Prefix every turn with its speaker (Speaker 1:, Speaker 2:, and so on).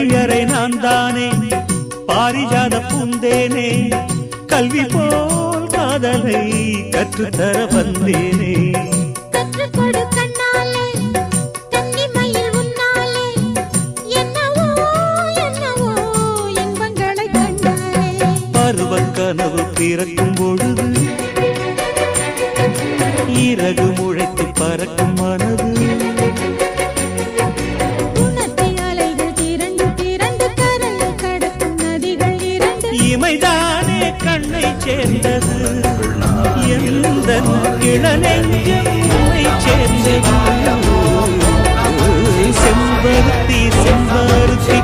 Speaker 1: பள்ளியறை நான் தானே பாரிஜாத பூந்தேனே கல்வி போல் காதலை கற்றுத்தர வந்தேனே
Speaker 2: கற்றுக்கொடு கண்ணாலே கன்னிமயில் உன்னாலே என்னவோ என்னவோ இன்பங்களை கண்டாலே
Speaker 1: பருவக் கனவு பிறக்கும் பொழுது இறகு முளைத்து பறக்கும் மனது இமைதானே கண்ணை சேர்ந்தது எந்த இளநெஞ்சை சேர்ந்தது செம்பருத்தி செம்பருத்தி